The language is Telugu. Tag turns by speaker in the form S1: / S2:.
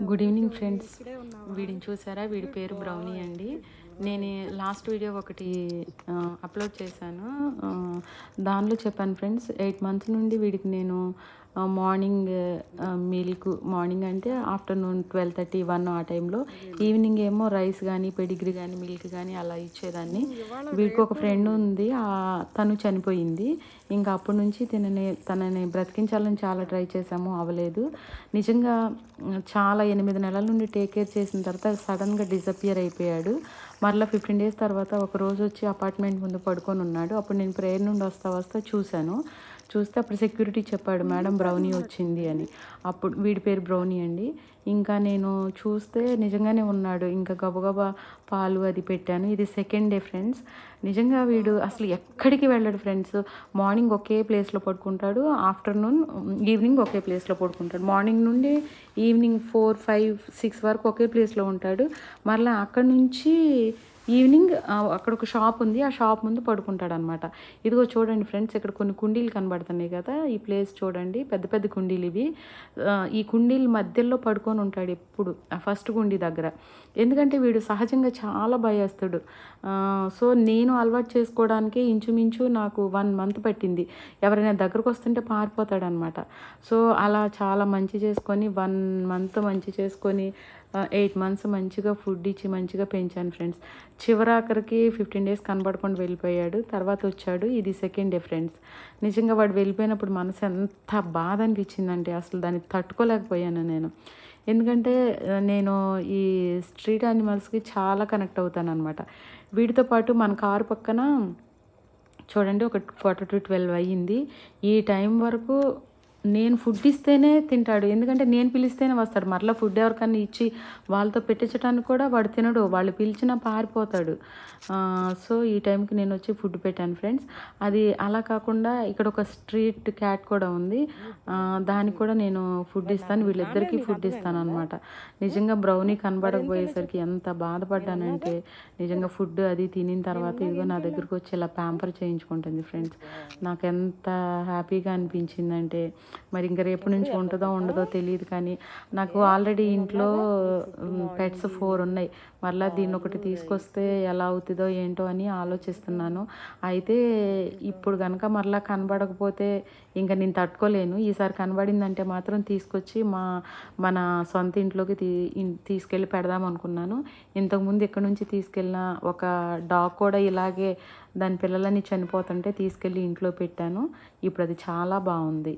S1: Good evening friends. వీడిని చూసారా? వీడి పేరు బ్రౌనీ అండి. నేను లాస్ట్ వీడియో ఒకటి అప్లోడ్ చేశాను. దానిలో చెప్పాను ఫ్రెండ్స్, 8 మంత్స్ నుండి వీడికి నేను మార్నింగ్ మిల్క్, మార్నింగ్ అంటే ఆఫ్టర్నూన్ 12:30, 1 ఆ టైంలో, ఈవినింగ్ ఏమో రైస్ కానీ పెడిగ్రీ కానీ మిల్క్ కానీ అలా ఇచ్చేదాన్ని. వీడికి ఒక ఫ్రెండ్ ఉంది, తను చనిపోయింది. ఇంకా అప్పటి నుంచి తనని బ్రతికించాలని చాలా ట్రై చేశాము, అవ్వలేదు. నిజంగా చాలా 8 నెలల నుండి టేక్ కేర్ చేసిన తర్వాత సడన్గా డిసపియర్ అయిపోయాడు. మరలా 15 డేస్ తర్వాత ఒక రోజు వచ్చి అపార్ట్మెంట్ ముందు పడుకొని ఉన్నాడు. అప్పుడు నేను ప్రేయర్ నుండి వస్తా చూశాను. చూస్తే అప్పుడు సెక్యూరిటీ చెప్పాడు, మేడం బ్రౌనీ వచ్చింది అని. అప్పుడు వీడి పేరు బ్రౌనీ అండి. ఇంకా నేను చూస్తే నిజంగానే ఉన్నాడు. ఇంకా గబగబా పాలు అది పెట్టాను. ఇది సెకండ్ డే ఫ్రెండ్స్. నిజంగా వీడు అసలు ఎక్కడికి వెళ్ళాడు ఫ్రెండ్స్. మార్నింగ్ ఒకే ప్లేస్లో పడుకుంటాడు, ఆఫ్టర్నూన్ ఈవినింగ్ ఒకే ప్లేస్లో పడుకుంటాడు. మార్నింగ్ నుండి ఈవినింగ్ 4, 5, 6 వరకు ఒకే ప్లేస్లో ఉంటాడు. మరలా అక్కడి నుంచి ఈవినింగ్ అక్కడ ఒక షాప్ ఉంది, ఆ షాప్ ముందు పడుకుంటాడు అనమాట. ఇదిగో చూడండి ఫ్రెండ్స్, ఇక్కడ కొన్ని కుండీలు కనబడుతున్నాయి కదా, ఈ ప్లేస్ చూడండి, పెద్ద పెద్ద కుండీలు ఇవి. ఈ కుండీల మధ్యలో పడుకొని ఉంటాడు ఎప్పుడు, ఫస్ట్ కుండీ దగ్గర. ఎందుకంటే వీడు సహజంగా చాలా భయస్తుడు. సో నేను అలవాటు చేసుకోవడానికి ఇంచుమించు నాకు 1 మంత్ పట్టింది. ఎవరైనా దగ్గరకు వస్తుంటే పారిపోతాడనమాట. సో అలా చాలా మంచి చేసుకొని 1 మంత్ మంచి చేసుకొని 8 మంత్స్ మంచిగా ఫుడ్ ఇచ్చి మంచిగా పెంచాను ఫ్రెండ్స్. చివరాఖరికి 15 డేస్ కనబడకుండా వెళ్ళిపోయాడు. తర్వాత వచ్చాడు. ఇది సెకండ్ డే ఫ్రెండ్స్. నిజంగా వాడు వెళ్ళిపోయినప్పుడు మనసు ఎంత బాధ అనిపించిందంటే అసలు దాన్ని తట్టుకోలేకపోయాను నేను. ఎందుకంటే నేను ఈ స్ట్రీట్ యానిమల్స్కి చాలా కనెక్ట్ అవుతాను అనమాట. వీటితో పాటు మన కారు పక్కన చూడండి ఒక 4-12 అయ్యింది. ఈ టైం వరకు నేను ఫుడ్ ఇస్తేనే తింటాడు. ఎందుకంటే నేను పిలిస్తేనే వస్తాడు. మరలా ఫుడ్ ఎవరికన్నా ఇచ్చి వాళ్ళతో పెట్టించడానికి కూడా వాడు తినడు. వాళ్ళు పిలిచినా పారిపోతాడు. సో ఈ టైంకి నేను వచ్చి ఫుడ్ పెట్టాను ఫ్రెండ్స్. అది అలా కాకుండా ఇక్కడ ఒక స్ట్రీట్ క్యాట్ కూడా ఉంది. దానికి కూడా నేను ఫుడ్ ఇస్తాను, వీళ్ళిద్దరికీ ఫుడ్ ఇస్తాను అనమాట. నిజంగా బ్రౌనీ కనబడకపోయేసరికి ఎంత బాధపడ్డానంటే, నిజంగా ఫుడ్ అది తినిన తర్వాత ఇదిగో నా దగ్గరకు వచ్చి ఇలా ప్యాంపర్ చేయించుకుంటుంది ఫ్రెండ్స్. నాకు ఎంత హ్యాపీగా అనిపించిందంటే, మరి ఇంకా రేపు నుంచి ఉంటుందో ఉండదో తెలియదు. కానీ నాకు ఆల్రెడీ ఇంట్లో పెట్స్ 4 ఉన్నాయి. మళ్ళీ దీన్ని ఒకటి తీసుకొస్తే ఎలా అవుతుందో ఏంటో అని ఆలోచిస్తున్నాను. అయితే ఇప్పుడు కనుక మరలా కనబడకపోతే ఇంకా నేను తట్టుకోలేను. ఈసారి కనబడిందంటే మాత్రం తీసుకొచ్చి మన సొంత ఇంట్లోకి తీసుకెళ్ళి పెడదాం అనుకున్నాను. ఇంతకుముందు ఇక్కడ నుంచి తీసుకెళ్ళిన ఒక డాగ్ కూడా ఇలాగే దాని పిల్లలని చనిపోతుంటే తీసుకెళ్ళి ఇంట్లో పెట్టాను. ఇప్పుడు అది చాలా బాగుంది.